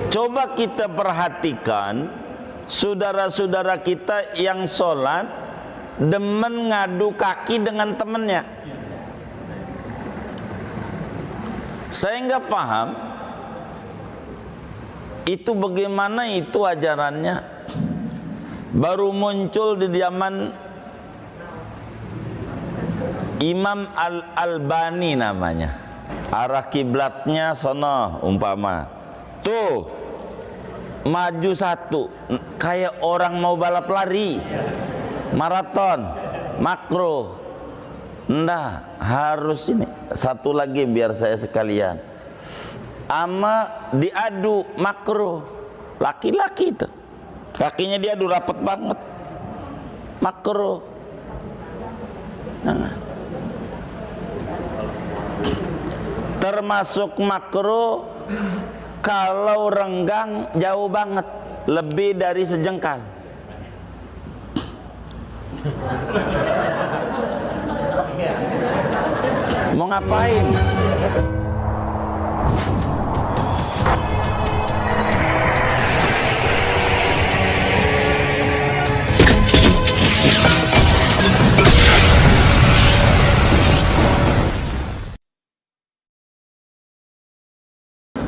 Coba kita perhatikan saudara-saudara kita yang sholat demen ngadu kaki dengan temennya. Saya nggak paham itu bagaimana itu ajarannya. Baru muncul di zaman Imam Al-Albani namanya. Arah kiblatnya sono umpama. Tuh maju satu kayak orang mau balap lari maraton makro. Nggak, harus ini satu lagi biar saya sekalian ama diadu makro. Laki-laki itu kakinya diadu rapet banget makro. Nah, termasuk makro kalau renggang jauh banget, lebih dari sejengkal. Mau ngapain?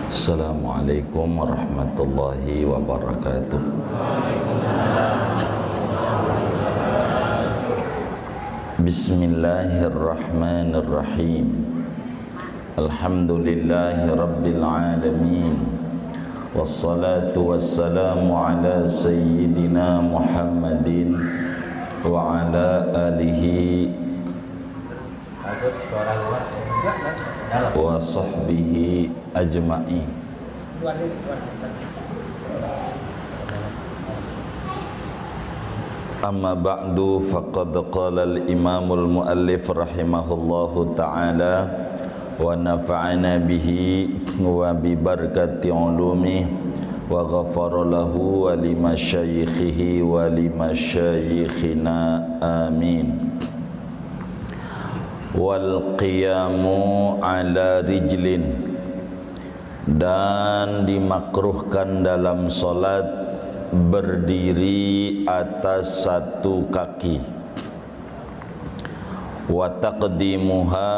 Assalamualaikum warahmatullahi wabarakatuh. Bismillahirrahmanirrahim. Alhamdulillahi rabbil alamin. Wassalatu wassalamu ala sayyidina Muhammadin wa ala alihi wa sahbihi ajma'in. Amma ba'du faqad qala al-imamul muallif rahimahullahu ta'ala wa nafa'ana bihi wa bi barakati ulumi wa ghafara lahu wa limasyayikhihi wa limasyayikhina amin. Wal qiyamu ala rijlin, dan dimakruhkan dalam salat berdiri atas satu kaki. Wa taqdimuha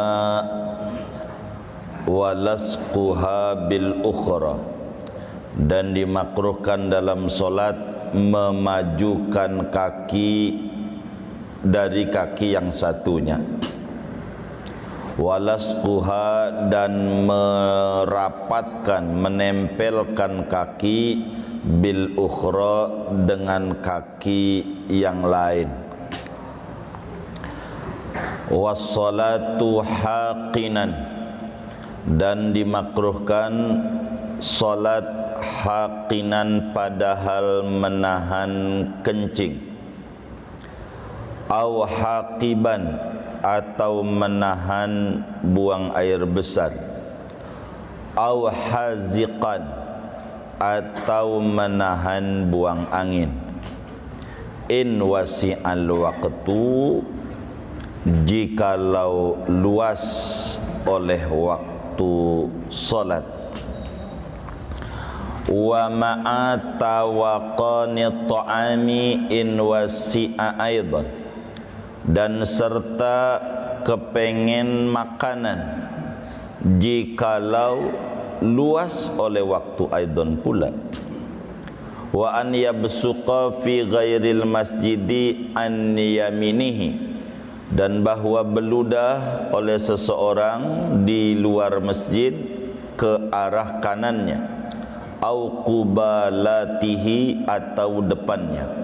wa lasquha bil ukhra, dan dimakruhkan dalam salat memajukan kaki dari kaki yang satunya. Walasquha, dan merapatkan, menempelkan kaki bil ukhra, dengan kaki yang lain. Wassalatu haqinan, dan dimakruhkan salat haqinan padahal menahan kencing. Au haqiban, atau menahan buang air besar. Au haziqan, atau menahan buang angin. In wasi'al waqtu, jikalau luas oleh waktu salat. Wa ma'a tawaqani ta'ami in wasi'a aidan, dan serta kepengen makanan jikalau luas oleh waktu aidan pula. Wa an yabsuqa fi ghairil masjidi an yaminihi, dan bahwa beludah oleh seseorang di luar masjid ke arah kanannya. Au qubalatihi, atau depannya.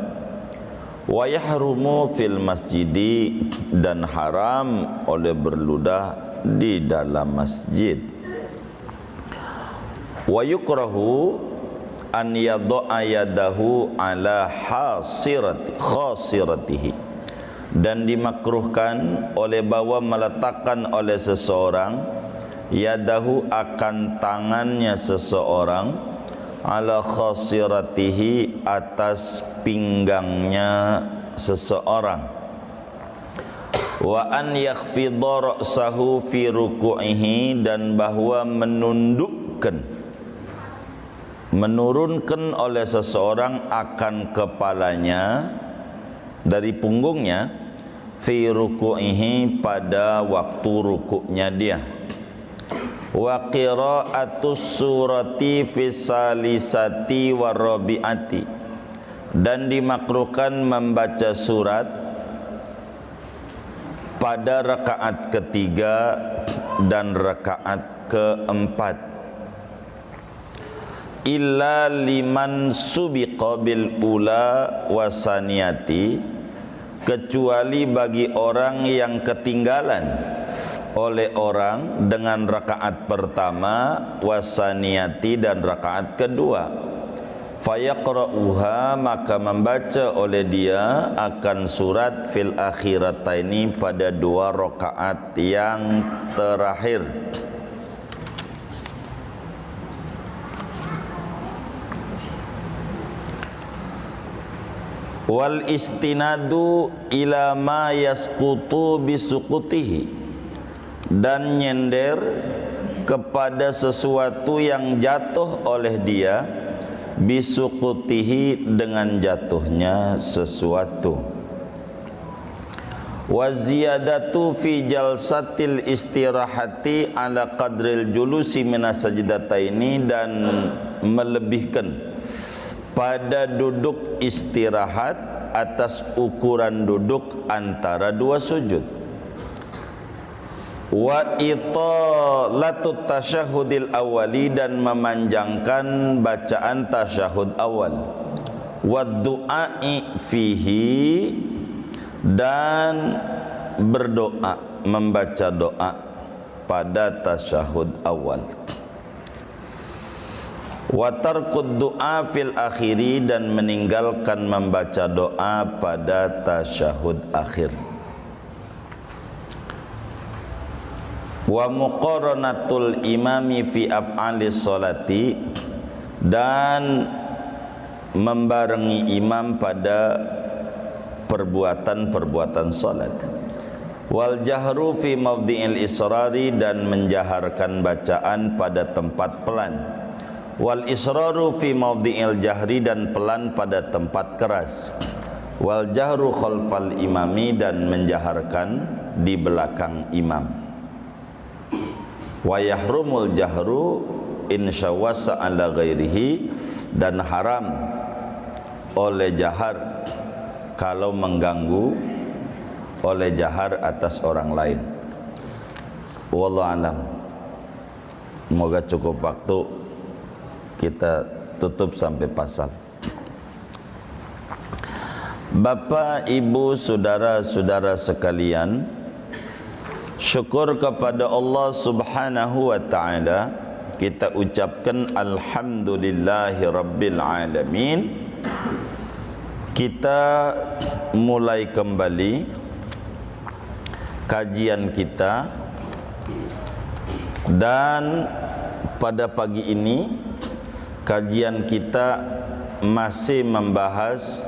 Wa yahrumu fil masjidi, dan haram oleh berludah di dalam masjid. Wa yukrahu an yadha'a yadahu ala khasiratihi, dan dimakruhkan oleh bahwa meletakkan oleh seseorang yadahu, akan tangannya seseorang, ala khasiratihi, atas pinggangnya seseorang. Wa an yakhfidha ra'sahu fi ruku'ihi, dan bahwa menundukkan menurunkan oleh seseorang akan kepalanya dari punggungnya fi ruku'ihi pada waktu rukuknya dia, wa qira'atus surati fi salisati warabi'ati, dan dimakruhkan membaca surat pada rakaat ketiga dan rakaat keempat, illa liman subiqa bil ula wasaniyati, kecuali bagi orang yang ketinggalan oleh orang dengan rakaat pertama, wasaniyati, dan rakaat kedua. Fayaqra'uha, maka membaca oleh dia akan surat fil akhirataini, pada dua rakaat yang terakhir. Wal istinadu ila ma yasqutu bisuqutihi, dan nyender kepada sesuatu yang jatuh oleh dia, bisuqutihi, dengan jatuhnya sesuatu. Wa ziyadatu fi jalsatil istirahati ala qadril julusi minas sajdataini, dan melebihkan pada duduk istirahat atas ukuran duduk antara dua sujud. Wa italatut tasyahudil awali, dan memanjangkan bacaan tasyahud awal. Wa du'ai fihi, dan berdoa, membaca doa pada tasyahud awal. Wa tarkud du'a fil akhiri, dan meninggalkan membaca doa pada tasyahud akhir. Wa muqaranatul imami fi af'alis sholati, dan membarengi imam pada perbuatan-perbuatan salat. Wal jahru fi mawdi'il israri, dan menjaharkan bacaan pada tempat pelan. Wal israru fi mawdi'il jahri, dan pelan pada tempat keras. Wal jahru khalfal imami, dan menjaharkan di belakang imam. Wa yahrumul jahru insyawasa ala ghairihi, dan haram oleh jahar kalau mengganggu oleh jahar atas orang lain. Wallahu alam. Semoga cukup waktu, kita tutup sampai pasal. Bapak, Ibu, saudara-saudara sekalian, syukur kepada Allah Subhanahu wa ta'ala, kita ucapkan alhamdulillahi rabbil alamin. Kita mulai kembali kajian kita, dan pada pagi ini kajian kita masih membahas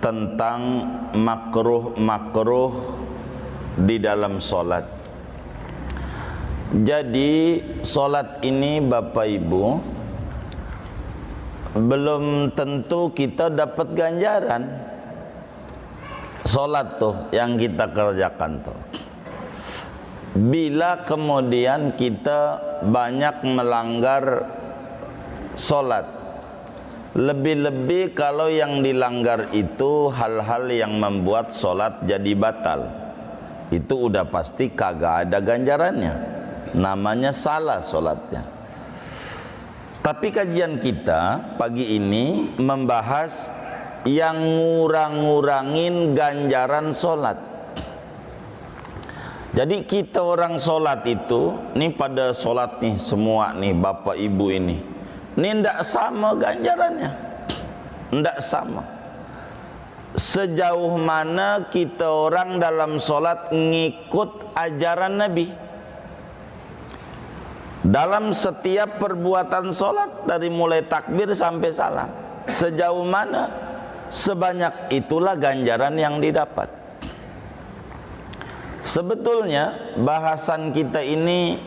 tentang makruh-makruh di dalam solat. Jadi solat ini Bapak Ibu, belum tentu kita dapat ganjaran. Solat tuh yang kita kerjakan tuh, bila kemudian kita banyak melanggar solat, lebih-lebih kalau yang dilanggar itu hal-hal yang membuat solat jadi batal, itu udah pasti kagak ada ganjarannya, namanya salah solatnya. Tapi kajian kita pagi ini membahas yang ngurang-ngurangin ganjaran solat. Jadi kita orang solat itu, nih pada solat nih semua nih Bapak Ibu ini ndak sama ganjarannya, ndak sama. Sejauh mana kita orang dalam solat ngikut ajaran Nabi dalam setiap perbuatan solat, dari mulai takbir sampai salam, sejauh mana, sebanyak itulah ganjaran yang didapat. Sebetulnya bahasan kita ini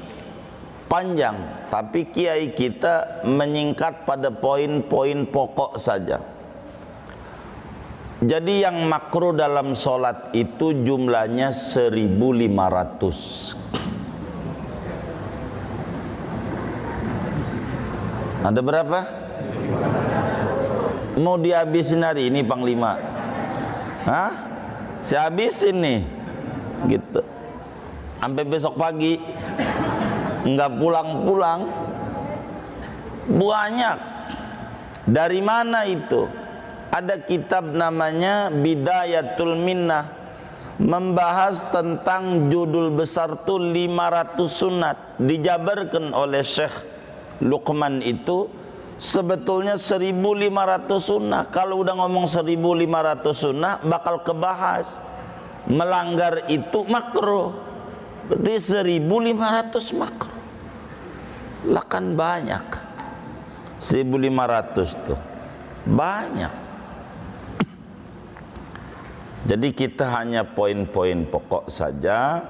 panjang, tapi kiai kita menyingkat pada poin-poin pokok saja. Jadi yang makruh dalam sholat itu jumlahnya 1.500. Ada berapa? Mau dihabisin hari ini Panglima? Hah? Saya habisin nih, gitu. Sampai besok pagi nggak pulang-pulang. Banyak. Dari mana itu? Ada kitab namanya Bidayatul Minnah, membahas tentang judul besar tuh 500 sunat. Dijabarkan oleh Syekh Luqman itu sebetulnya 1.500 sunnah. Kalau udah ngomong 1.500 sunnah bakal kebahas. Melanggar itu makruh. Berarti 1.500 makruh. Lah kan banyak. 1.500 tuh banyak. Jadi kita hanya poin-poin pokok saja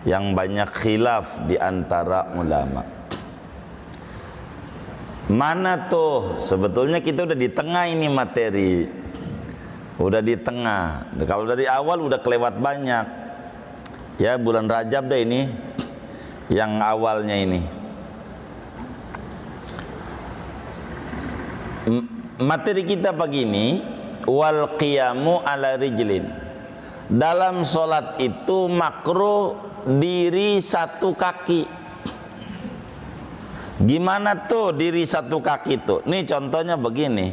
yang banyak khilaf di antara ulama. Mana tuh? Sebetulnya kita udah di tengah ini materi. Udah di tengah. Kalau dari awal udah kelewat banyak. Ya bulan Rajab deh ini. Yang awalnya ini. Materi kita pagi ini, wal qiyamu ala rijlin. Dalam sholat itu makruh diri satu kaki. Gimana tuh diri satu kaki tuh? Nih contohnya begini.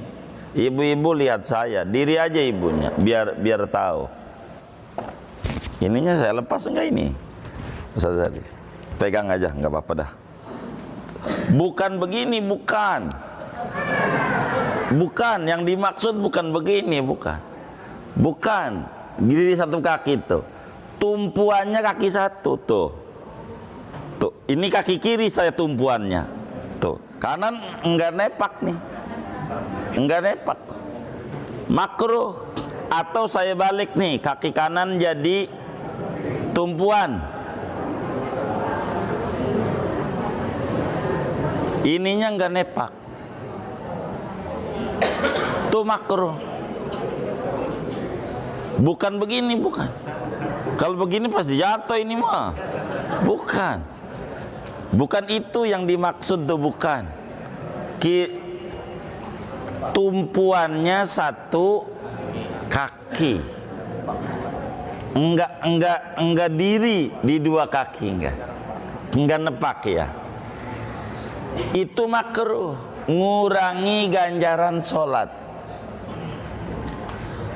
Ibu-ibu lihat saya, diri aja ibunya, biar tahu. Ininya saya lepas enggak ini? Ustaz Zari, pegang aja, nggak apa-apa dah. Bukan begini, bukan. Bukan, yang dimaksud bukan begini, bukan. Bukan, diri satu kaki tuh. Tumpuannya kaki satu tuh. Tuh, ini kaki kiri saya tumpuannya. Tuh, kanan enggak nepak nih. Enggak nepak. Makruh. Atau saya balik nih, kaki kanan jadi tumpuan. Ininya enggak nepak. Tuh makruh. Bukan begini, bukan. Kalau begini pasti jatuh ini mah. Bukan. Bukan itu yang dimaksud tuh, bukan. Tumpuannya satu kaki. Enggak diri di dua kaki, enggak nepak ya. Itu makruh, ngurangi ganjaran sholat.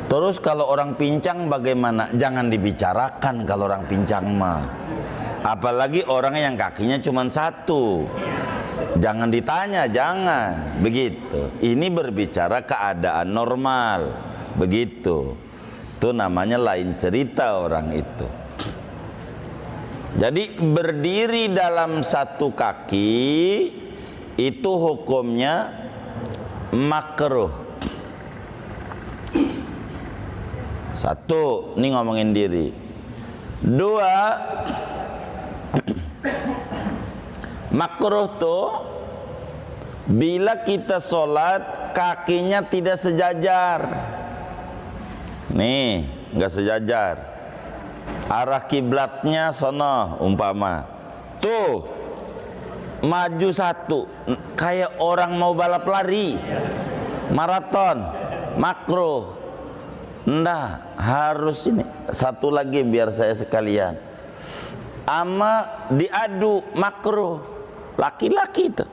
Terus kalau orang pincang bagaimana? Jangan dibicarakan kalau orang pincang mah. Apalagi orang yang kakinya cuma satu. Jangan ditanya, jangan. Begitu. Ini berbicara keadaan normal. Begitu. Itu namanya lain cerita orang itu. Jadi berdiri dalam satu kaki itu hukumnya makruh. Satu, ini ngomongin diri. Dua, makruh tuh bila kita sholat kakinya tidak sejajar. Nih, nggak sejajar. Arah kiblatnya sono umpama. Tuh, maju satu, kayak orang mau balap lari, maraton, makruh. Nggak, harus ini. Satu lagi biar saya sekalian. Ama diadu makruh. Laki-laki itu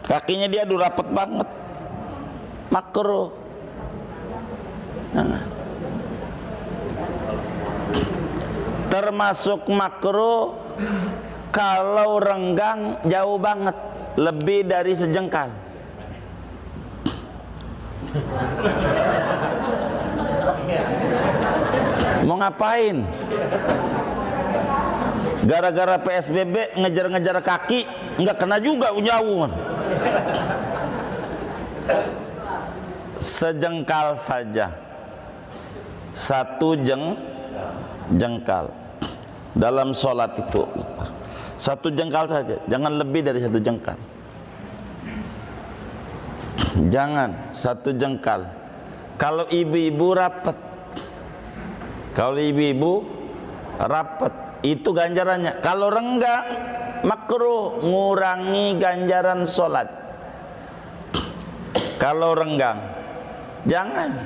kakinya diadu rapat banget, makruh. Nah. Termasuk makruh kalau renggang jauh banget, lebih dari sejengkal. Mau ngapain? Gara-gara PSBB ngejar-ngejar kaki, nggak kena juga jauh. Sejengkal saja, satu jengkal dalam sholat itu. 1 jengkal saja, jangan lebih dari 1 jengkal. Jangan 1 jengkal. Kalau ibu-ibu rapat, itu ganjarannya. Kalau renggang, makruh, ngurangi ganjaran sholat. Kalau renggang, jangan.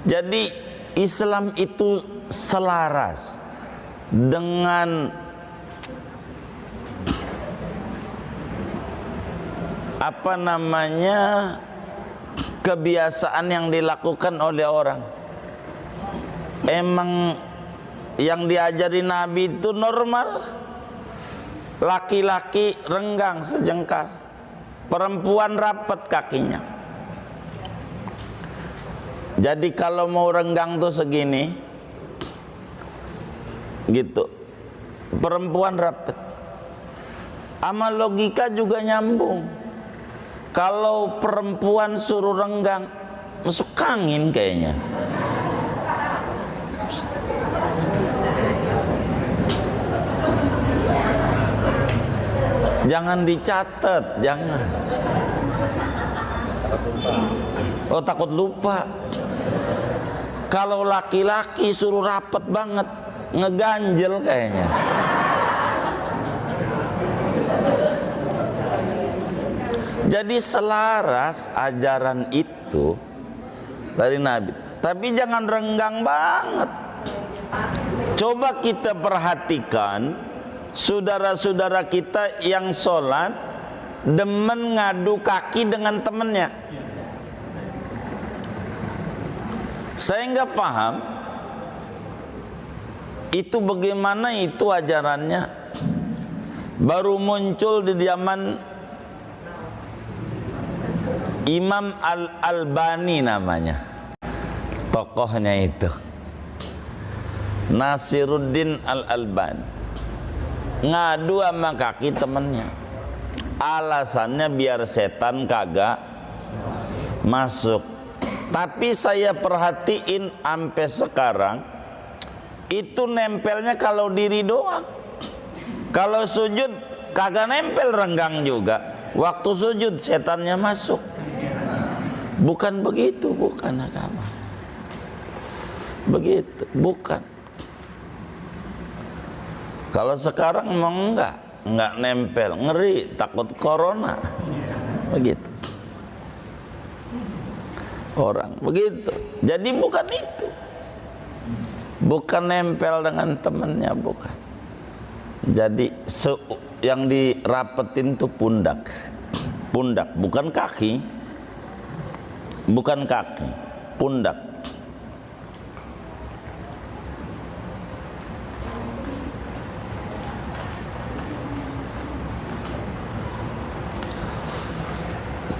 Jadi Islam itu selaras dengan kebiasaan yang dilakukan oleh orang. Emang yang diajari Nabi itu normal. Laki-laki renggang sejengkal, perempuan rapat kakinya. Jadi kalau mau renggang tuh segini gitu, perempuan rapat. Sama logika juga nyambung. Kalau perempuan suruh renggang, masuk angin kayaknya. Jangan dicatat, jangan. Oh, takut lupa. Kalau laki-laki suruh rapet banget, ngeganjel kayaknya. Jadi selaras ajaran itu dari Nabi. Tapi jangan renggang banget. Coba kita perhatikan saudara-saudara kita yang sholat demen ngadu kaki dengan temennya. Saya nggak paham itu bagaimana itu ajarannya. Baru muncul di zaman Imam Al-Albani namanya, tokohnya itu Nasiruddin Al-Albani, ngadu sama kaki temennya. Alasannya biar setan kagak masuk. Tapi saya perhatiin sampai sekarang itu nempelnya kalau diri doang. Kalau sujud kagak nempel, renggang juga. Waktu sujud setannya masuk. Bukan begitu, bukan agama. Begitu, bukan. Kalau sekarang mau enggak nempel, ngeri, takut corona. Begitu. Orang begitu. Jadi bukan itu. Bukan nempel dengan temannya, bukan. Jadi yang dirapetin tuh pundak. Pundak, bukan kaki. Bukan kaki, pundak.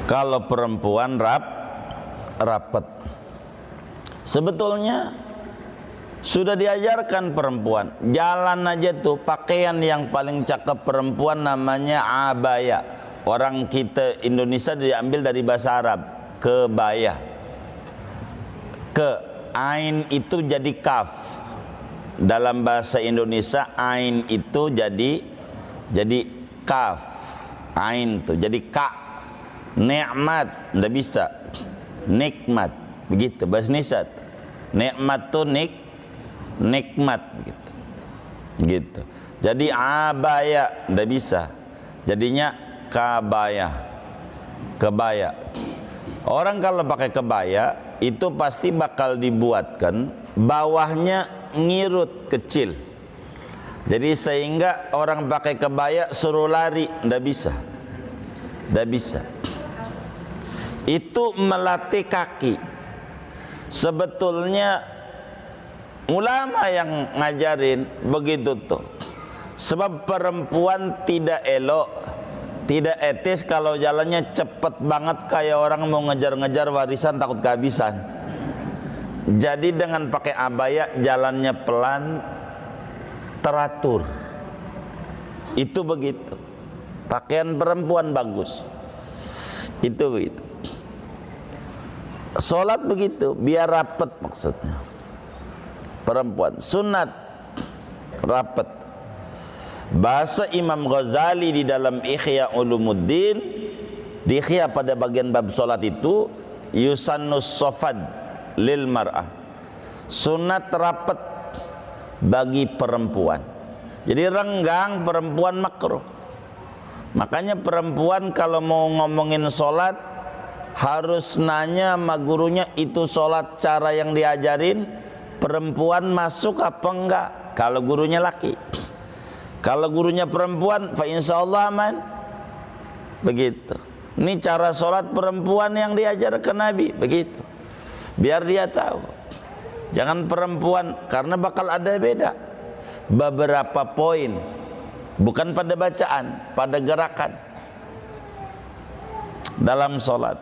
Kalau perempuan rapat. Sebetulnya sudah diajarkan perempuan. Jalan aja tuh pakaian yang paling cakep perempuan namanya abaya. Orang kita Indonesia diambil dari bahasa Arab. Kebaya. Ke ain itu jadi kaf. Dalam bahasa Indonesia ain itu jadi kaf. Ain tuh jadi ka. Nikmat ndak bisa. Nikmat begitu bahasa Indonesia. Nikmat tuh nikmat gitu. Gitu. Jadi abaya ndak bisa. Jadinya kabaya. Kebaya. Orang kalau pakai kebaya itu pasti bakal dibuatkan bawahnya ngirut kecil. Jadi sehingga orang pakai kebaya suruh lari ndak bisa. Ndak bisa. Itu melatih kaki. Sebetulnya ulama yang ngajarin begitu tuh. Sebab perempuan tidak elok, tidak etis kalau jalannya cepet banget kayak orang mau ngejar-ngejar warisan takut kehabisan. Jadi dengan pakai abaya jalannya pelan, teratur. Itu begitu. Pakaian perempuan bagus. Itu begitu. Sholat begitu, biar rapet maksudnya. Perempuan sunat rapet. Bahasa Imam Ghazali di dalam Ihya Ulumuddin, di Ihya pada bagian bab solat itu, yusannus sofad lil mar'ah, sunat rapat bagi perempuan. Jadi renggang perempuan makruh. Makanya perempuan kalau mau ngomongin solat harus nanya sama gurunya, itu solat cara yang diajarin perempuan masuk apa enggak. Kalau gurunya laki, kalau gurunya perempuan, fa insyaallah aman. Begitu. Ini cara solat perempuan yang diajarkan Nabi, begitu. Biar dia tahu. Jangan perempuan, karena bakal ada beda beberapa poin, bukan pada bacaan, pada gerakan dalam solat.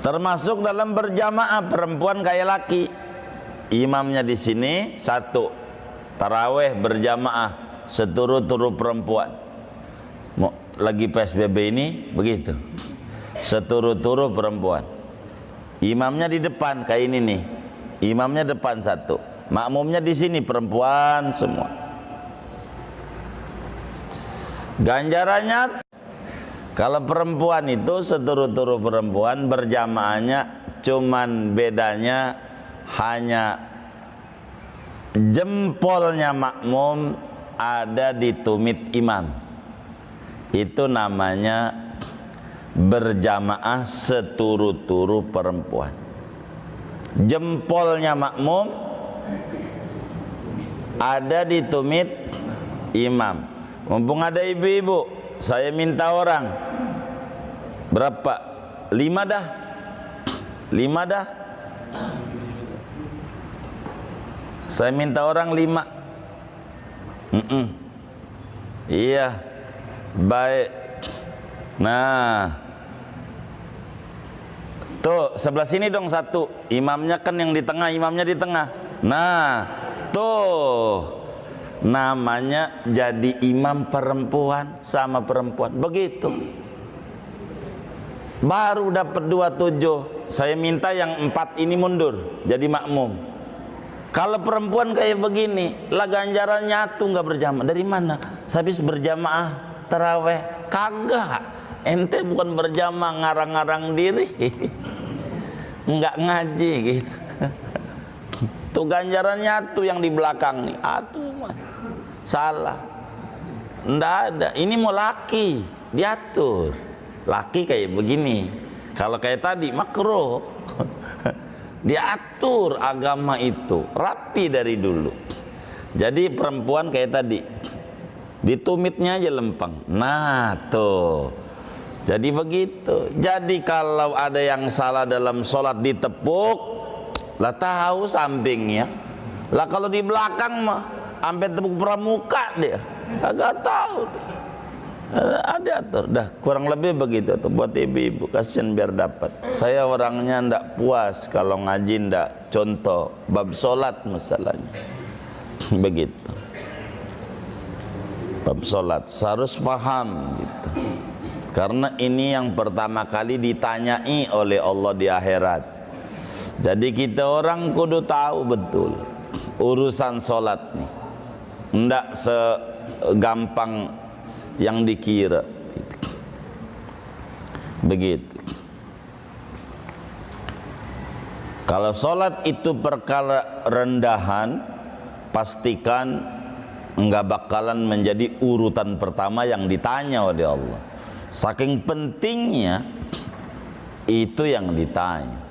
Termasuk dalam berjamaah, perempuan kayak laki. Imamnya di sini satu, taraweh berjamaah seturu-turu perempuan. Lagi PSBB ini begitu, seturu-turu perempuan. Imamnya di depan kayak ini nih, imamnya depan satu, makmumnya di sini perempuan semua. Ganjarannya kalau perempuan itu seturu-turu perempuan, berjamaahnya cuman bedanya hanya jempolnya makmum ada di tumit imam. Itu namanya berjamaah seturu-turu perempuan. Jempolnya makmum ada di tumit imam. Mumpung ada ibu-ibu, saya minta orang berapa? 5 dah. 5 dah. Saya minta orang 5. Iya. Baik. Nah, tuh sebelah sini dong satu. Imamnya kan yang di tengah, imamnya di tengah. Nah, tuh namanya jadi imam perempuan sama perempuan. Begitu. Baru dapat 27. Saya minta yang 4 ini mundur jadi makmum. Kalau perempuan kayak begini, lah ganjaran nyatu nggak berjamaah. Dari mana? Habis berjamaah taraweh, kagak. Ente bukan berjamaah ngarang-ngarang diri, nggak ngaji gitu. Tuh ganjarannya tuh yang di belakang nih, aduh mas, salah. Nggak ada. Ini mau laki diatur, laki kayak begini. Kalau kayak tadi makruh, diatur agama itu rapi dari dulu. Jadi perempuan kayak tadi, ditumitnya aja lempeng. Nah tuh, jadi begitu. Jadi kalau ada yang salah dalam sholat ditepuk, lah tahu sampingnya. Lah kalau di belakang mah sampai tepuk pramuka dia, kagak tahu. Ada atur, dah kurang lebih begitu tuh buat ibu-ibu, kasihan biar dapat. Saya orangnya ndak puas kalau ngaji ndak contoh bab sholat masalahnya. Begitu. Bab sholat harus paham gitu. Karena ini yang pertama kali ditanyai oleh Allah di akhirat. Jadi kita orang kudu tahu betul urusan sholat nih. Ndak segampang yang dikira. Begitu. Kalau sholat itu perkara rendahan, pastikan enggak bakalan menjadi urutan pertama yang ditanya oleh Allah. Saking pentingnya itu yang ditanya.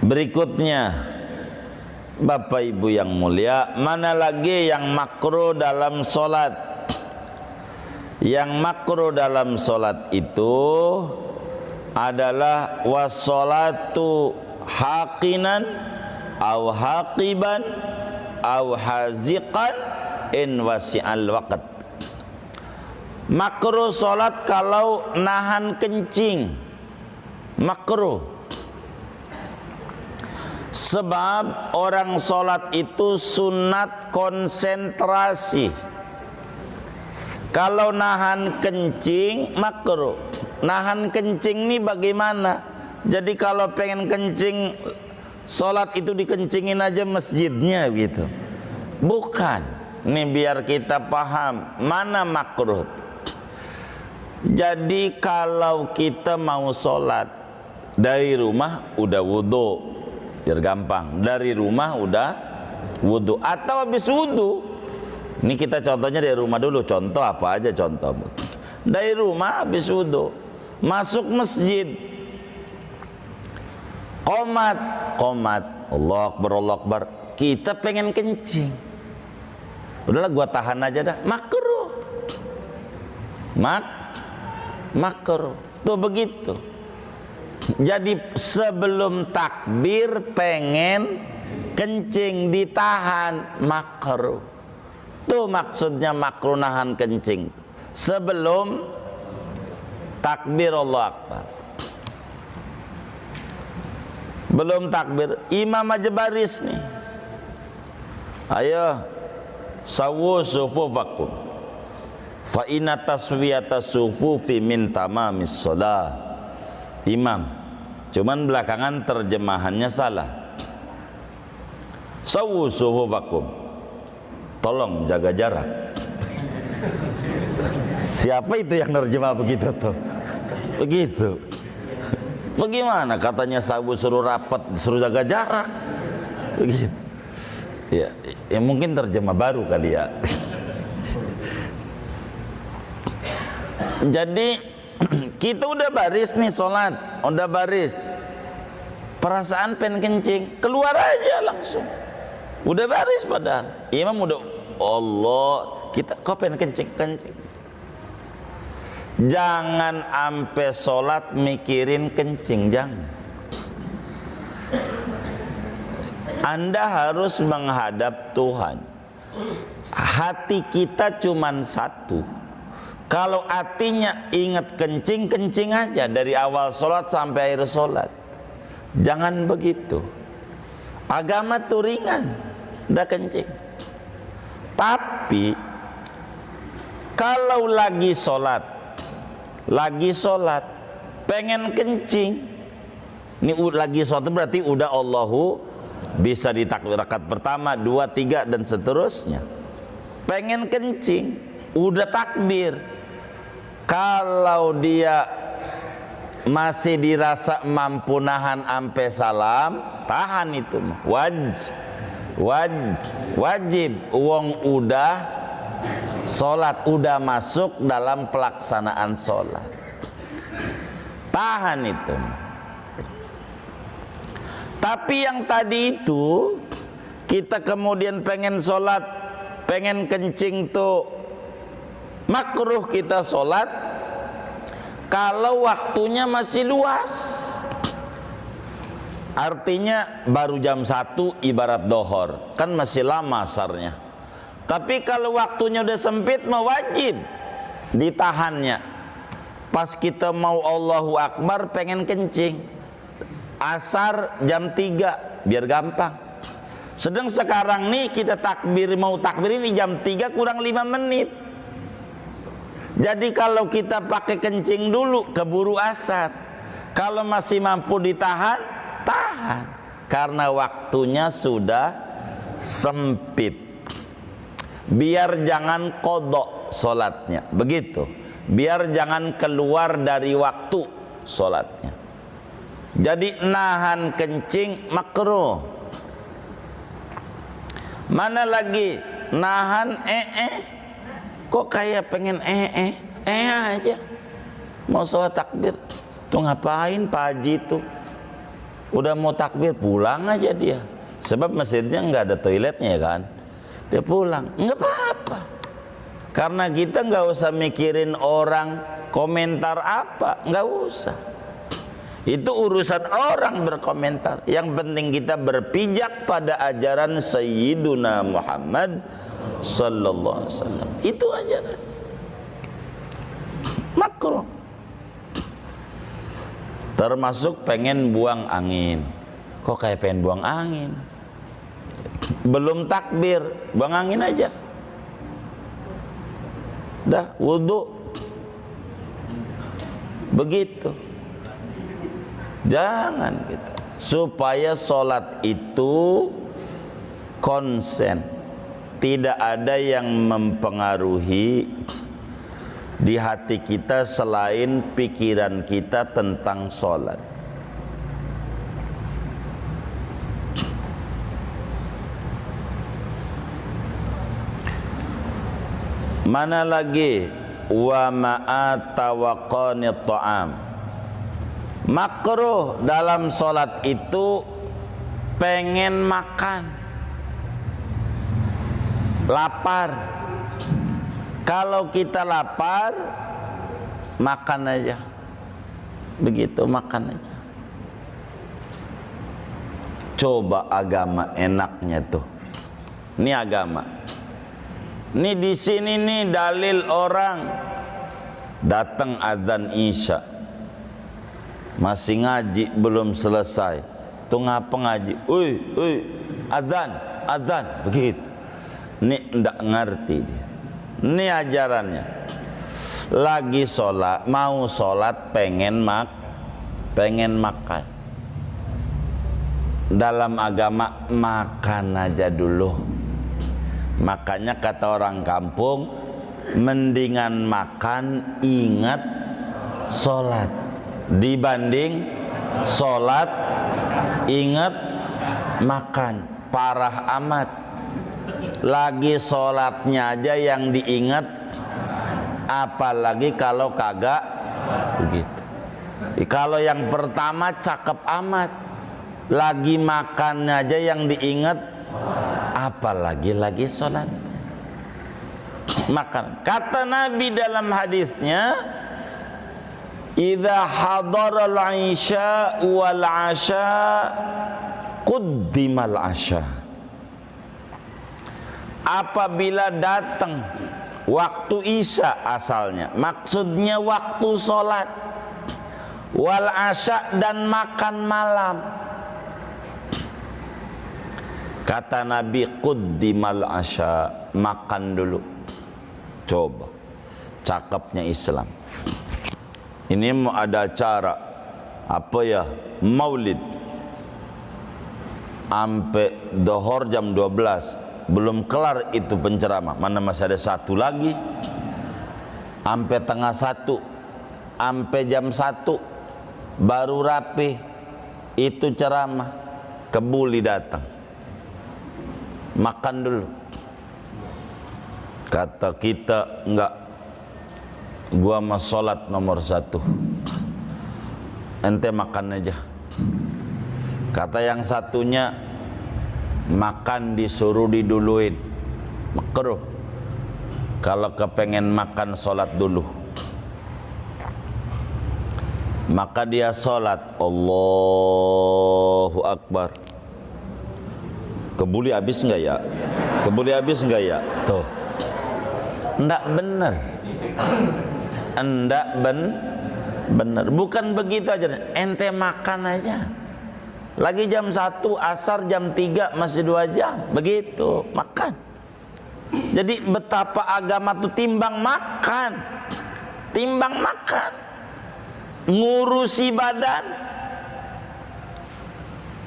Berikutnya, Bapak Ibu yang mulia, mana lagi yang makruh dalam sholat? Yang makruh dalam sholat itu adalah wassolatu haqinan au haqiban au haziqan in wasi'al waqt. Makruh sholat kalau nahan kencing, makruh. Sebab orang sholat itu sunat konsentrasi. Kalau nahan kencing makruh. Nahan kencing ini bagaimana? Jadi kalau pengen kencing Sholat itu dikencingin aja masjidnya gitu. Bukan. Nih biar kita paham mana makruh. Jadi kalau kita mau sholat dari rumah udah wudhu, biar gampang. Dari rumah udah wudhu atau habis wudhu. Ini kita contohnya dari rumah dulu. Contoh apa aja contoh. Dari rumah habis wudhu, masuk masjid, qomat, Allah Akbar, kita pengen kencing. Udahlah gua tahan aja dah, makruh. Makruh. Tuh begitu. Jadi sebelum takbir pengen kencing ditahan, makruh. Tuh maksudnya makruh nahan kencing. Sebelum takbir Allah Akbar. Belum takbir, imam aja baris nih. Ayo, sawu sufufakum. Fa inna taswiyata sufufi min tamamis shalah. Imam, cuman belakangan terjemahannya salah. Sawu sufufakum. Tolong jaga jarak. Siapa itu yang nerjemah begitu tuh? Begitu. Bagaimana katanya sabu suruh rapat, suruh jaga jarak? Begitu. Ya mungkin terjemah baru kali ya. Jadi kita udah baris nih sholat, udah baris. Perasaan pengen kencing, keluar aja langsung. Udah baris padahal. Imam udah Allah, kita kok pengen kencing. Jangan ampe sholat mikirin kencing, jangan. Anda harus menghadap Tuhan. Hati kita cuman satu. Kalau hatinya ingat kencing, kencing aja dari awal sholat sampai akhir sholat. Jangan begitu. Agama tuh ringan, udah kencing. Tapi kalau lagi sholat pengen kencing, ini lagi sholat berarti udah Allahu, bisa ditakbir rakaat pertama, 2, 3 dan seterusnya. Pengen kencing, udah takbir. Kalau dia masih dirasa mampu nahan ampe salam, tahan itu mah. Wajib. Wong udah sholat, udah masuk dalam pelaksanaan sholat, tahan itu. Tapi yang tadi itu kita kemudian pengen sholat, pengen kencing tuh makruh kita sholat kalau waktunya masih luas. Artinya baru jam 1 ibarat dohor, kan masih lama asarnya. Tapi kalau waktunya udah sempit mah wajib ditahannya. Pas kita mau Allahu Akbar pengen kencing, asar jam 3 biar gampang. Sedang sekarang nih kita mau takbir ini jam 3 kurang 5 menit. Jadi kalau kita pakai kencing dulu keburu asar. Kalau masih mampu ditahan, tahan. Karena waktunya sudah sempit. Biar jangan qadha sholatnya, begitu. Biar jangan keluar dari waktu sholatnya. Jadi nahan kencing makruh. Mana lagi nahan kok kayak pengen aja mau sholat takbir. Tuh ngapain Pak Haji tuh? Udah mau takbir pulang aja dia. Sebab masjidnya nggak ada toiletnya ya kan. Dia pulang, nggak apa-apa. Karena kita nggak usah mikirin orang komentar apa, nggak usah. Itu urusan orang berkomentar. Yang penting kita berpijak pada ajaran Sayyiduna Muhammad sallallahu alaihi wasallam. Itu ajaran. Makruh. Termasuk pengen buang angin. Kok kayak pengen buang angin? Belum takbir, buang angin aja. Dah wudhu. Begitu. Jangan gitu. supaya sholat itu konsen, tidak ada yang mempengaruhi di hati kita selain pikiran kita tentang sholat. Mana lagi? Wa ma'ata wa qanit ta'am. Makruh dalam sholat itu pengen makan, lapar. Kalau kita lapar, makan aja. Begitu, makan aja. Coba agama enaknya tuh. Ini agama. Ini di sini nih dalil orang datang adzan Isya, masih ngaji belum selesai. Tuh ngapa ngaji? Uy, adzan, begitu. Ini ndak ngerti dia. Ini ajarannya. Lagi sholat, mau sholat pengen makan. Dalam agama makan aja dulu. Makanya kata orang kampung, mendingan makan ingat sholat dibanding sholat ingat makan. Parah amat. Lagi sholatnya aja yang diingat, apalagi kalau kagak begitu. Kalau yang pertama cakep amat, lagi makan aja yang diingat, apalagi lagi sholat makan. Kata Nabi dalam hadisnya, idza hadaral isya wal asya quddimal asya. Apabila datang waktu isya, asalnya maksudnya waktu sholat, wal asya dan makan malam. Kata Nabi, quddimal asya, makan dulu. Coba, cakepnya Islam. Ini mau ada acara apa ya, maulid, sampai dohor jam 12 belum kelar itu penceramah. Mana masih ada satu lagi, sampai tengah 1, sampai jam 1 baru rapi itu ceramah. Kebuli datang, makan dulu. Kata kita, enggak, gua mah sholat nomor 1, ente makan aja. Kata yang satunya, makan disuruh diduluin, makruh. Kalau kepengen makan sholat dulu. Maka dia sholat, Allahu Akbar. Kebuli habis enggak ya? Kebuli habis enggak ya? Tuh, enggak bener. Enggak bener. Bukan begitu aja. Ente makan aja. Lagi jam 1 asar, jam 3 masih 2 jam. Begitu, makan. Jadi betapa agama tuh timbang makan. Timbang makan. Ngurusi badan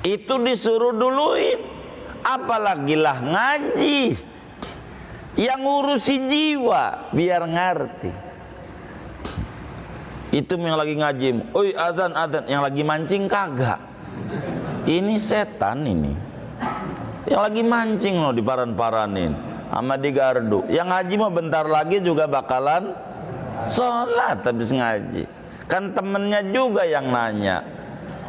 itu disuruh duluin. Apalagi lah ngaji yang ngurusi jiwa biar ngerti. Itu yang lagi ngaji, oi azan, yang lagi mancing kagak. Ini setan ini. Yang lagi mancing loh, diparan-paranin sama digardu. Yang ngaji mah bentar lagi juga bakalan sholat habis ngaji. Kan temennya juga yang nanya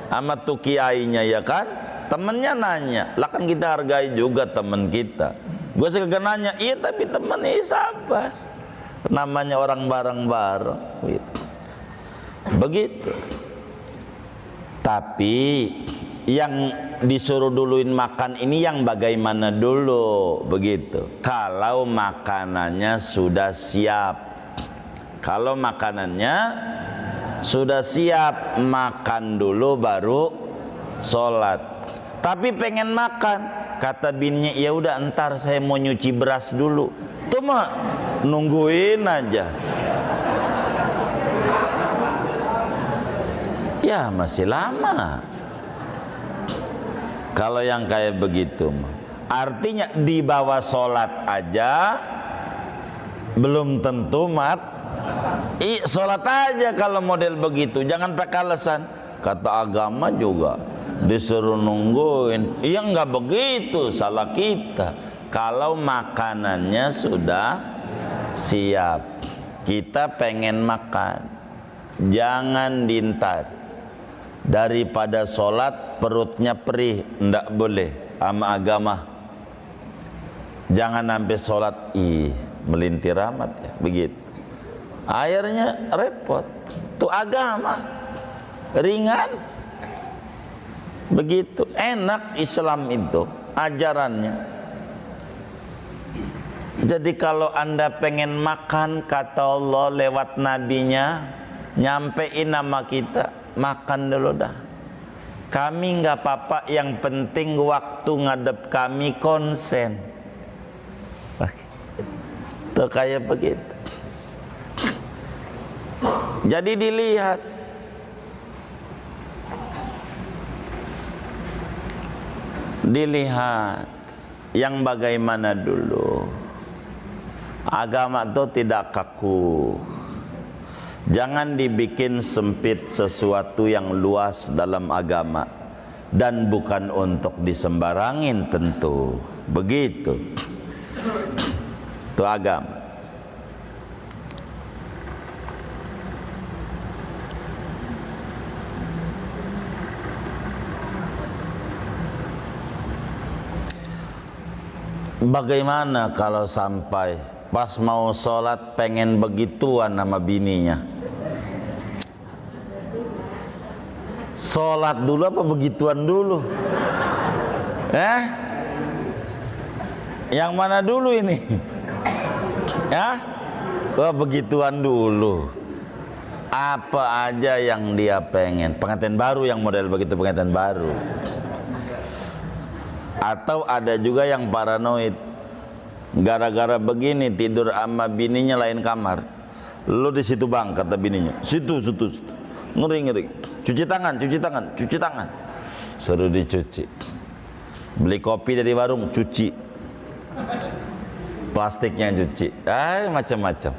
sama tuh kiainya, ya kan? Temennya nanya, lah kan kita hargai juga temen kita. Gue sih kagak nanya, iya tapi temennya sabar. Namanya orang bareng-bareng gitu. Begitu. Tapi yang disuruh duluin makan ini yang bagaimana dulu, begitu. Kalau makanannya sudah siap. Kalau makanannya sudah siap, makan dulu baru sholat. Tapi pengen makan, kata bininya, ya udah entar saya mau nyuci beras dulu. Tuh mah nungguin aja. Ya masih lama. Kalau yang kayak begitu, artinya di bawah sholat aja belum tentu sholat aja kalau model begitu. Jangan pakai alasan, kata agama juga disuruh nungguin. Iya nggak begitu, salah kita. Kalau makanannya sudah siap, kita pengen makan, jangan dintar. Daripada sholat perutnya perih, ndak boleh sama agama. Jangan sampai sholat melintir amat ya, begitu. Akhirnya repot. Itu agama ringan, begitu. Enak Islam itu ajarannya. Jadi kalau Anda pengen makan, kata Allah lewat nabinya, nyampein nama kita, makan dulu dah. Kami nggak apa-apa, yang penting waktu ngadep kami konsen. Tuh kayak begitu. Jadi dilihat. Dilihat yang bagaimana dulu. Agama itu tidak kaku. Jangan dibikin sempit sesuatu yang luas dalam agama, dan bukan untuk disembarangin tentu. Begitu. Itu agama. Bagaimana kalau sampai pas mau sholat pengen begituan sama bininya? Sholat dulu apa begituan dulu? Yang mana dulu ini? Ya? Oh, begituan dulu. Apa aja yang dia pengen? Pengantin baru yang model begitu, pengantin baru. Atau ada juga yang paranoid. Gara-gara begini tidur sama bininya lain kamar. Lu di situ bang, kata bininya. Situ. Ngeri. Cuci tangan. Suruh dicuci. Beli kopi dari warung, cuci. Plastiknya cuci. Macam-macam.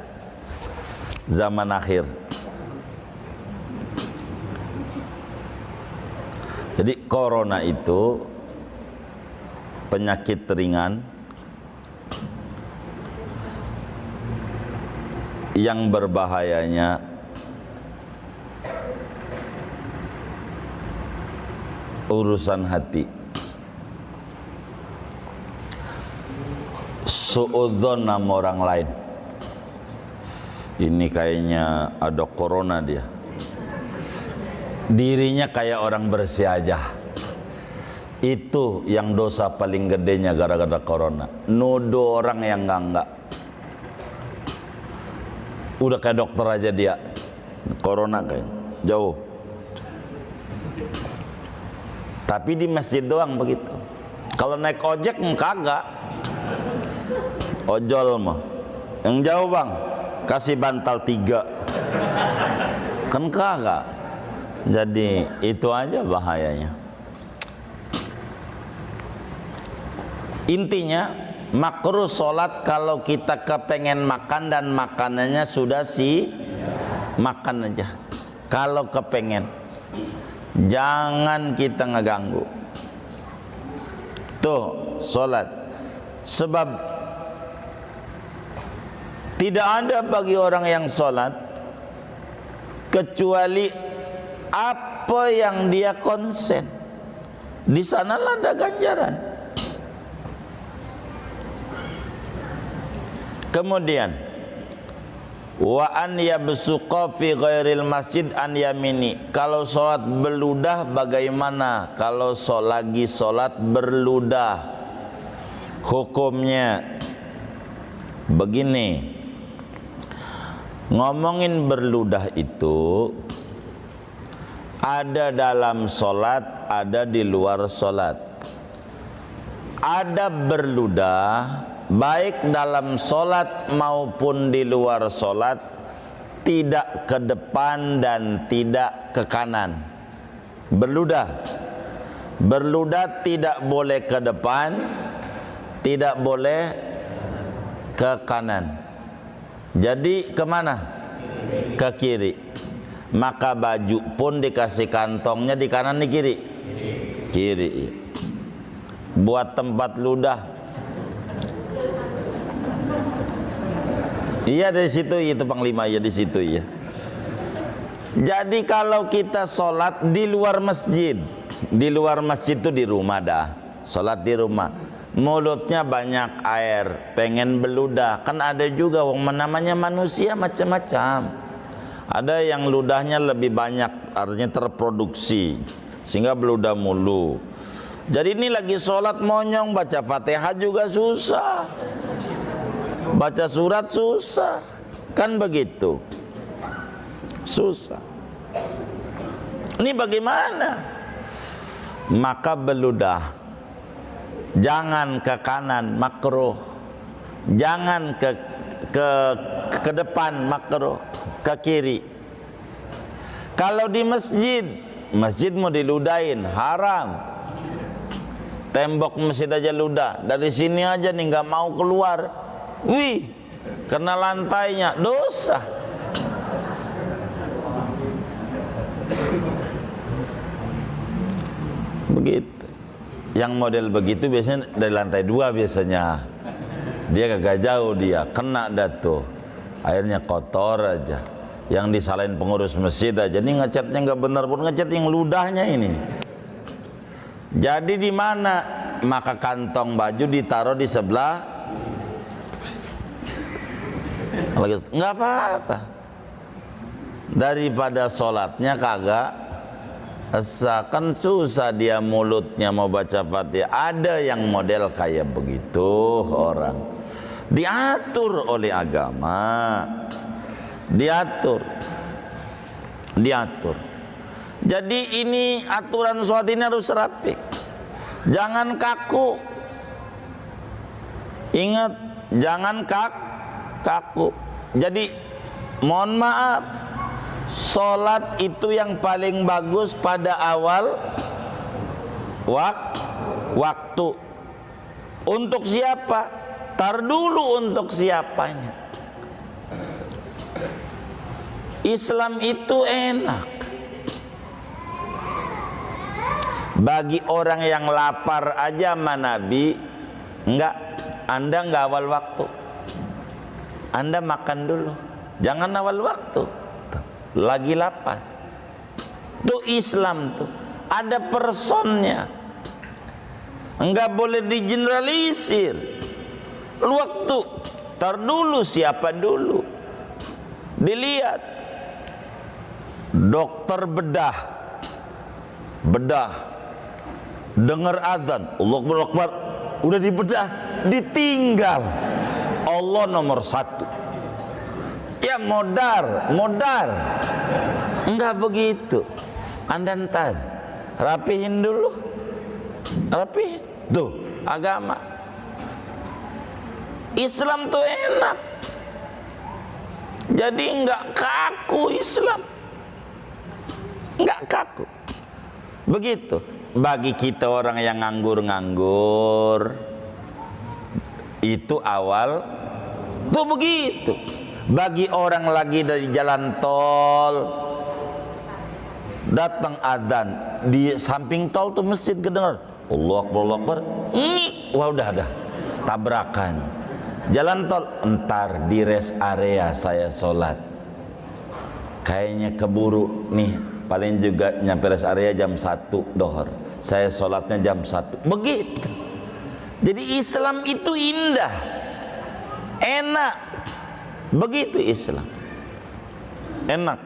Zaman akhir. Jadi corona itu penyakit ringan yang berbahayanya urusan hati. Suudzon sama orang lain. Ini kayaknya ada corona dia. Dirinya kayak orang bersih aja. Itu yang dosa paling gedenya gara-gara corona. Nuduh orang yang enggak. Udah kayak dokter aja dia. Corona kayak jauh. Tapi di masjid doang begitu. Kalau naik ojek kagak. Ojol mah. Yang jauh bang, kasih bantal 3. Kan kagak. Jadi itu aja bahayanya. Intinya makruh sholat kalau kita kepengen makan dan makanannya sudah makan aja. Kalau kepengen, jangan kita ngeganggu. Tuh sholat. Sebab tidak ada bagi orang yang sholat kecuali apa yang dia konsen. Di sanalah ada ganjaran. Kemudian wa an yabsuqa fi ghairil masjid an yamini. Kalau sholat berludah bagaimana? Kalau lagi sholat berludah, hukumnya begini. Ngomongin berludah itu ada dalam sholat, ada di luar sholat. Ada berludah baik dalam sholat maupun di luar sholat, tidak ke depan dan tidak ke kanan. Berludah Berludah tidak boleh ke depan, tidak boleh ke kanan. Jadi kemana? Ke kiri. Maka baju pun dikasih kantongnya di kanan, di kiri. Kiri. Buat tempat ludah. Iya, dari situ itu Panglima, ya di situ ya. Jadi kalau kita sholat di luar masjid, di luar masjid itu di rumah dah, sholat di rumah, mulutnya banyak air, pengen beludah, kan ada juga wong namanya manusia macam-macam. Ada yang ludahnya lebih banyak, artinya terproduksi, sehingga beludah mulu. Jadi ini lagi sholat monyong, baca Fatihah juga susah, baca surat susah, kan begitu. Susah. Ini bagaimana? Maka beludah jangan ke kanan, makruh. Jangan ke depan, makruh. Ke kiri. Kalau di masjid, masjid mau diludahin, haram. Tembok masjid aja ludah, dari sini aja nih nggak mau keluar. Wih, kena lantainya, dosa. Begitu. Yang model begitu biasanya dari lantai 2 biasanya. Dia kagak jauh, dia kena dah tuh. Airnya kotor aja. Yang disalahin pengurus masjid aja. Ini ngecatnya nggak benar pun, ngecat yang ludahnya ini. Jadi di mana? Maka kantong baju ditaruh di sebelah. Nggak apa-apa. Daripada sholatnya kagak kan susah dia mulutnya mau baca Fatihah. Ada yang model kayak begitu orang. Diatur oleh agama. Diatur. Jadi ini aturan sholat ini harus rapi. Jangan kaku. Ingat, jangan kaku. Jadi mohon maaf, sholat itu yang paling bagus pada awal waktu. Untuk siapa? Tar dulu untuk siapanya. Islam itu enak. Bagi orang yang lapar aja sama Nabi, enggak, Anda enggak awal waktu. Anda makan dulu, jangan awal waktu. Lagi lapar. Itu Islam tuh. Ada personnya. Enggak boleh digeneralisir. Waktu. Tar dulu siapa dulu. Dilihat. Dokter bedah. Dengar azan. Allahu Akbar. Udah dibedah, ditinggal. Allah nomor 1. Ya modar. Enggak begitu. Anda ntar rapihin dulu. Rapihin. Tuh, agama Islam tuh enak. Jadi enggak kaku Islam. Enggak kaku. Begitu. Bagi kita orang yang nganggur-nganggur, itu awal tuh begitu. Bagi orang lagi dari jalan tol, datang adzan di samping tol tuh masjid kedengar, Allahu Akbar, Allahu Akbar. Wah udah ada tabrakan. Jalan tol, entar di rest area saya sholat. Kayaknya keburu nih, paling juga nyampe rest area jam 1 dohor. Saya sholatnya jam 1. Begitu. Jadi Islam itu indah, enak. Begitu Islam. Enak.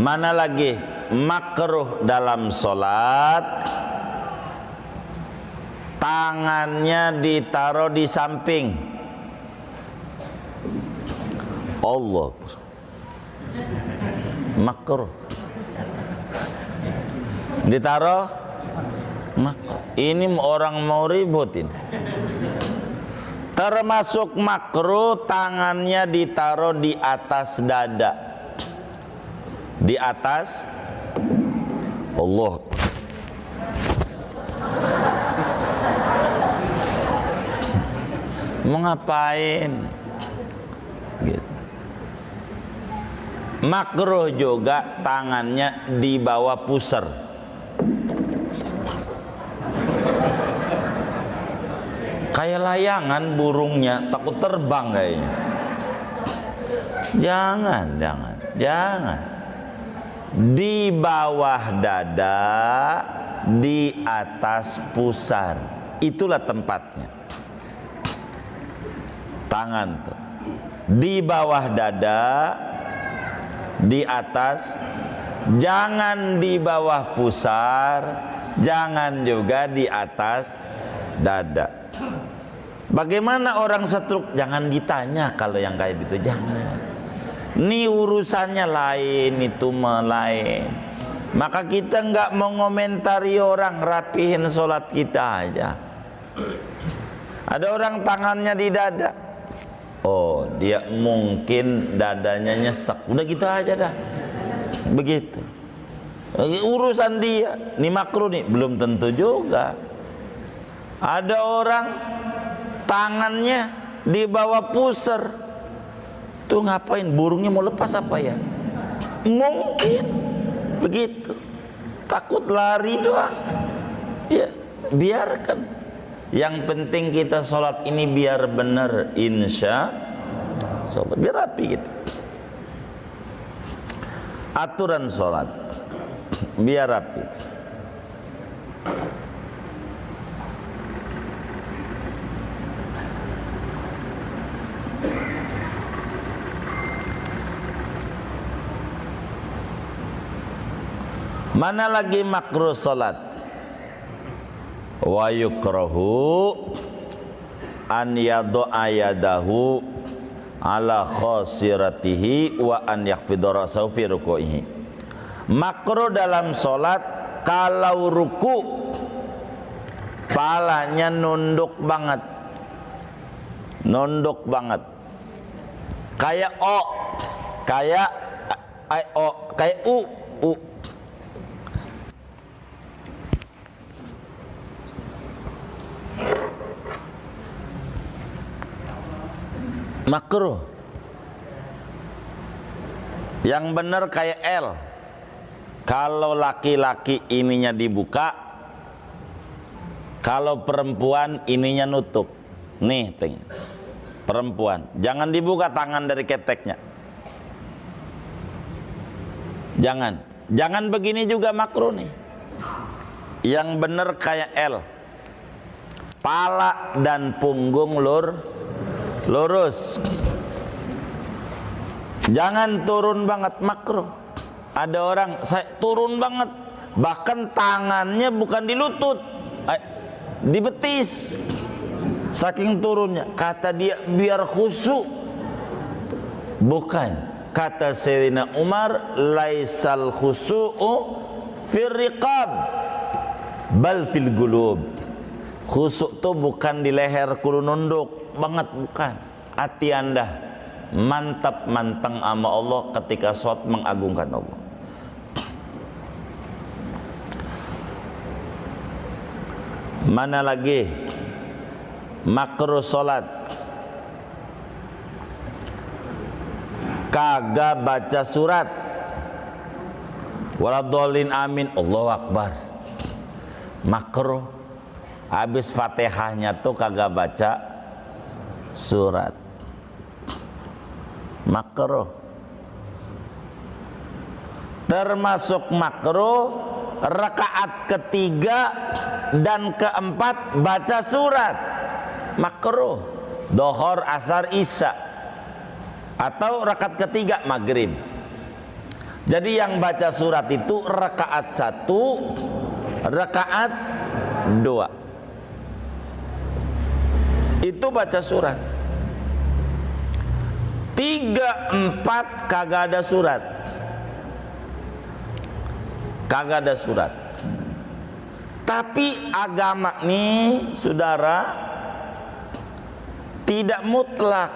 Mana lagi makruh dalam sholat? Tangannya ditaruh di samping. Allah. Makruh. Ditaruh. Ini orang mau ributin. Termasuk makruh tangannya ditaruh di atas dada. Di atas Allah. Mau ngapain? Gitu. Makruh juga tangannya di bawah pusar. Kayak layangan burungnya takut terbang kayaknya. Jangan. Di bawah dada, di atas pusar. Itulah tempatnya. Tangan tuh. Di bawah dada, di atas, jangan di bawah pusar, jangan juga di atas dada. Bagaimana orang stroke? Jangan ditanya kalau yang kayak gitu, jangan. Ini urusannya lain, itu lain. Maka kita nggak mau ngomentari orang, rapihin sholat kita aja. Ada orang tangannya di dada. Oh, dia mungkin dadanya nyesek. Udah gitu aja dah. Begitu. Urusan dia. Ini makruh nih, belum tentu juga. Ada orang tangannya di bawah pusar. Tuh ngapain? Burungnya mau lepas apa ya? Mungkin begitu. Takut lari doang. Ya, biarkan. Yang penting kita sholat ini biar benar, insya Allah, biar rapi gitu. Aturan sholat biar rapi. Mana lagi makruh sholat? Wa yukrahu an yadu'a yadahu ala khasiratihi wa an yakhfidha ra'sahu fi ruku'ihi. Makruh dalam sholat kalau ruku palanya nunduk banget, kayak o, kayak u. Makruh. Yang benar kayak L. Kalau laki-laki ininya dibuka, kalau perempuan ininya nutup. Nih, perempuan. Jangan dibuka tangan dari keteknya. Jangan begini juga makruh nih. Yang benar kayak L. Pala dan punggung lurus. Jangan turun banget, makruh. Ada orang saya turun banget, bahkan tangannya bukan di lutut, di betis. Saking turunnya, kata dia biar khusyuk. Bukan, kata Sayyidina Umar, laisal khusyu'u fir riqab bal fil gulub. Khusyuk tuh bukan di leher kudu nunduk banget, bukan. Hati anda mantap-mantang sama Allah ketika sholat mengagungkan Allah. Mana lagi makruh sholat? Kagak baca surat. Waladhdallin amin, Allahu Akbar. Makruh. Habis Fatihahnya tuh kagak baca surat. Makruh. Termasuk makruh rakaat ketiga dan keempat baca surat. Makruh. Dohor, asar, isya. Atau rakaat ketiga maghrib. Jadi yang baca surat itu rakaat 1, rakaat 2. Itu baca surat. 3, 4 kagak ada surat. Kagak ada surat. Tapi agama nih saudara tidak mutlak.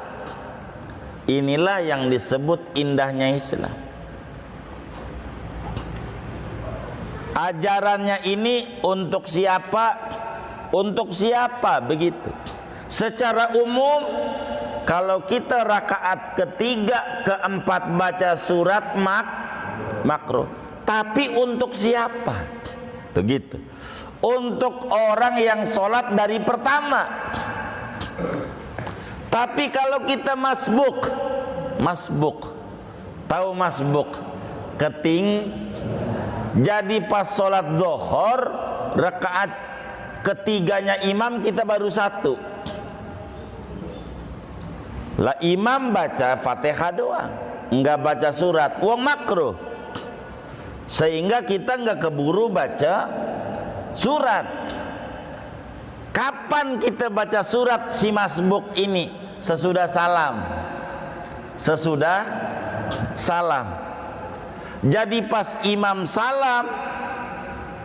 Inilah yang disebut indahnya Islam. Ajarannya ini untuk siapa? Untuk siapa begitu? Secara umum, kalau kita rakaat ketiga, keempat baca surat makruh. Tapi untuk siapa? Begitu. Untuk orang yang sholat dari pertama. Tapi kalau kita masbuk, tahu masbuk? Keting. Jadi pas sholat zuhur, rakaat ketiganya imam kita baru satu. Lah imam baca Fatihah doang, enggak baca surat. Wong makruh. Sehingga kita enggak keburu baca surat. Kapan kita baca surat si masbuk ini? Sesudah salam. Sesudah salam. Jadi pas imam salam,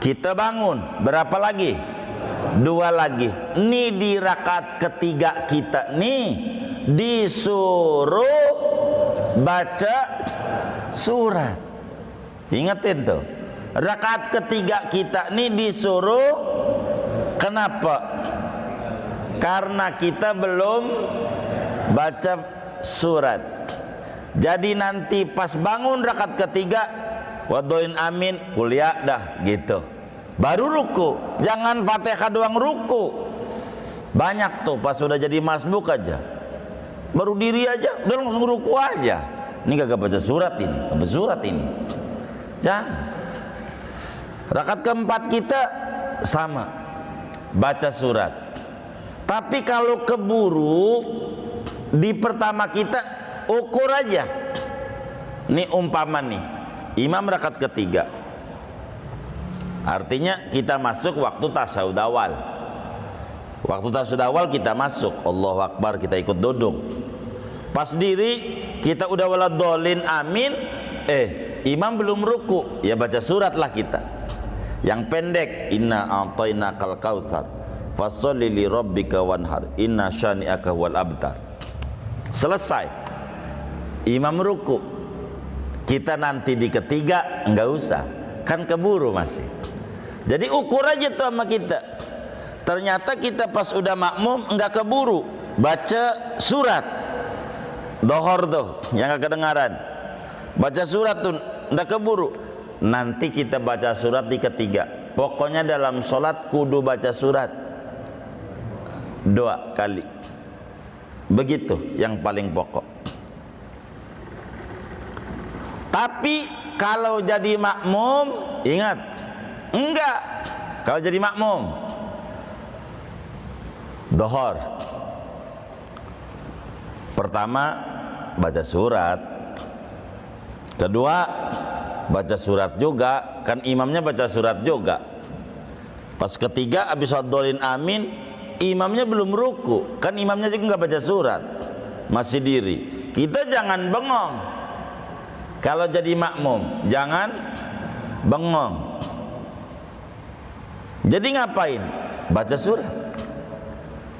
kita bangun. Berapa lagi? 2 lagi. Ini di rakaat ketiga kita nih disuruh baca surat. Ingatin tuh. Rakaat ketiga kita nih disuruh. Kenapa? Karena kita belum baca surat. Jadi nanti pas bangun rakaat ketiga, wadoin amin, kuliah dah gitu. Baru ruku. Jangan Fatihah doang ruku. Banyak tuh pas sudah jadi masbuk aja, baru diri aja udah langsung ruku aja. Ini kagak baca surat ini, baca surat ini. Jangan. Rakaat keempat kita sama, baca surat. Tapi kalau keburu di pertama kita ukur aja. Ini umpama nih, imam rakaat ketiga. Artinya kita masuk waktu tasyahud awal. Waktu tasyahud awal kita masuk, Allahu Akbar, kita ikut duduk. Pas diri kita udah waladhdallin amin, imam belum ruku, ya baca surat lah kita. Yang pendek, inna a'tainakal kautsar fasholli li rabbika wanhar inna syani'aka wal abtar. Selesai. Imam ruku, kita nanti di ketiga enggak usah, kan keburu masih. Jadi ukur aja tuh sama kita. Ternyata kita pas udah makmum enggak keburu baca surat. Dohor tuh yang enggak kedengaran, baca surat tuh enggak keburu. Nanti kita baca surat di ketiga. Pokoknya dalam sholat kudu baca surat 2 kali. Begitu yang paling pokok. Tapi kalau jadi makmum, ingat, enggak. Kalau jadi makmum, dohor, pertama baca surat, kedua baca surat juga, kan imamnya baca surat juga. Pas ketiga habis waladhdallin amin, imamnya belum ruku, kan imamnya juga enggak baca surat, masih diri. Kita jangan bengong. Kalau jadi makmum, jangan bengong. Jadi ngapain? Baca surat.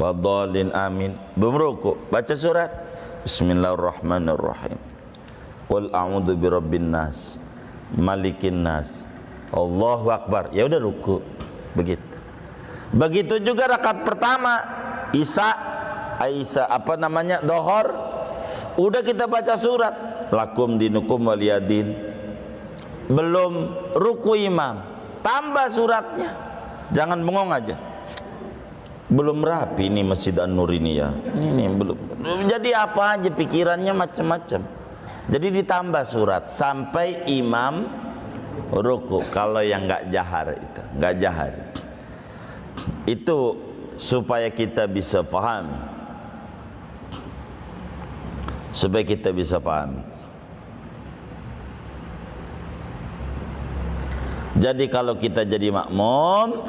Waladhdallin amin, belum ruku, baca surat. Bismillahirrahmanirrahim. Qul a'udzu birabbin nas, malikin nas. Allahu Akbar. Ya udah ruku. Begitu. Begitu juga rakaat pertama, dohor. Udah kita baca surat. Lakum dinukum waliyadin. Belum ruku imam, tambah suratnya. Jangan bengong aja. Belum rapi nih Masjid An-Nur ini ya. Ini belum. Jadi apa aja pikirannya macam-macam. Jadi ditambah surat sampai imam ruku. Kalau yang nggak jahar itu, nggak jahar. Itu supaya kita bisa pahami. Supaya kita bisa pahami. Jadi kalau kita jadi makmum,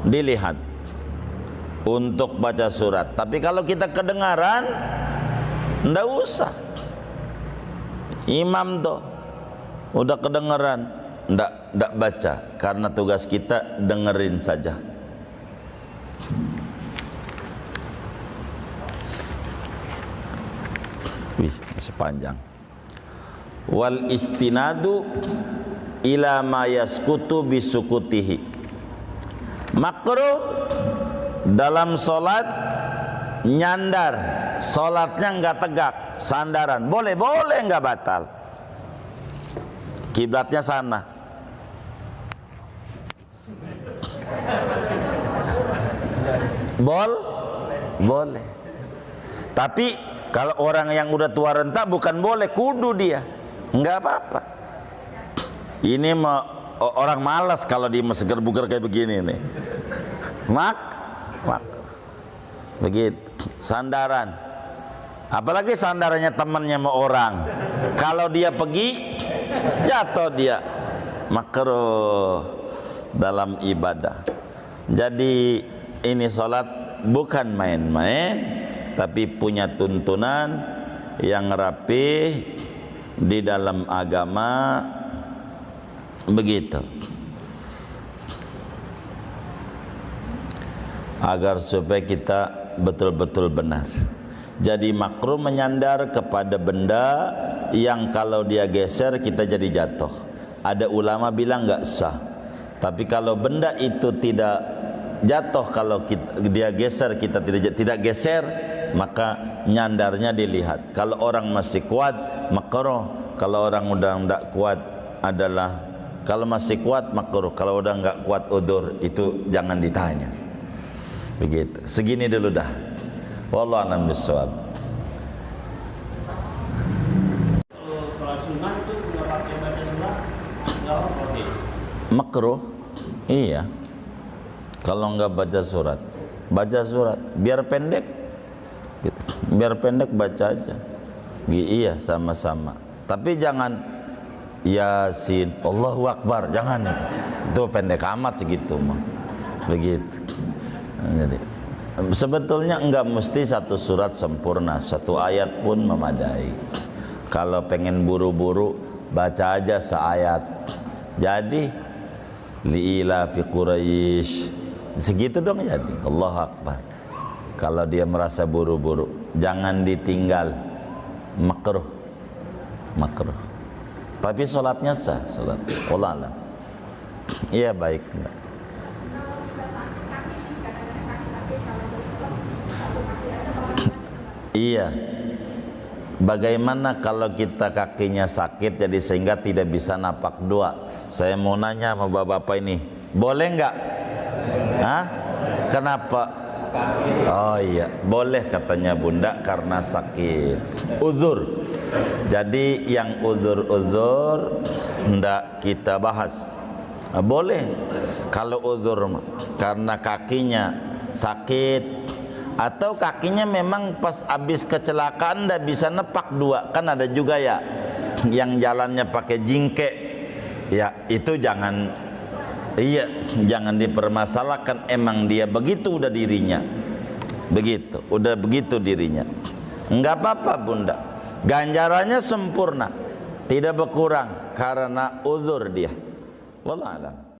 dilihat untuk baca surat. Tapi kalau kita kedengaran, ndak usah. Imam tuh udah kedengaran, ndak baca, karena tugas kita dengerin saja. Wih, sepanjang. Wal istinadu ila ma yaskutu bisukutihi. Makruh dalam solat nyandar, solatnya nggak tegak, sandaran. Boleh nggak batal? Kiblatnya sana. Boleh. Tapi kalau orang yang udah tua renta bukan boleh, kudu dia. Nggak apa-apa. Ini orang malas kalau dia seger-buger kayak begini nih. Mak. Begitu. Sandaran. Apalagi sandarannya temannya sama orang. Kalau dia pergi, jatuh dia. Makruh dalam ibadah. Jadi ini sholat bukan main-main, tapi punya tuntunan yang rapi di dalam agama. Begitu, agar supaya kita betul-betul benar. Jadi makruh menyandar kepada benda yang kalau dia geser kita jadi jatuh. Ada ulama bilang nggak sah. Tapi kalau benda itu tidak jatuh, kalau dia geser kita tidak geser, maka nyandarnya dilihat. Kalau orang masih kuat makruh, kalau orang udah tidak kuat adalah, kalau masih kuat makruh, kalau udah nggak kuat udzur, itu jangan ditanya. Begitu. Segini dulu dah. Wallahu a'lam bishawab. Kalau sholat sunnah itu nggak pakai baca surat, nggak apa-apa. Makruh, iya. Kalau nggak baca surat biar pendek, gitu. Biar pendek baca aja. Iya, sama-sama. Tapi jangan Yasin, Allahu Akbar, jangan itu. Itu pendek amat segitu mah. Begitu. Jadi sebetulnya enggak mesti satu surat sempurna, satu ayat pun memadai. Kalau pengen buru-buru baca aja seayat. Jadi liila fi Quraisy, segitu dong jadi. Allahu Akbar. Kalau dia merasa buru-buru, jangan ditinggal. Makruh. Tapi sholatnya sah, sholat. Allah alam. Iya baik. Iya. Bagaimana kalau kita kakinya sakit jadi sehingga tidak bisa napak dua? Saya mau nanya sama bapak-bapak ini, boleh nggak? Hah? Kenapa? Oh iya, boleh katanya bunda karena sakit. Uzur. Jadi yang uzur hendak kita bahas. Boleh. Kalau uzur karena kakinya sakit, atau kakinya memang pas habis kecelakaan ndak bisa nepak dua, kan ada juga ya yang jalannya pakai jingke. Ya itu jangan. Iya, jangan dipermasalahkan, emang dia begitu udah dirinya. Begitu, udah begitu dirinya. Enggak apa-apa bunda. Ganjarannya sempurna, tidak berkurang karena uzur dia. Wallahu a'lam.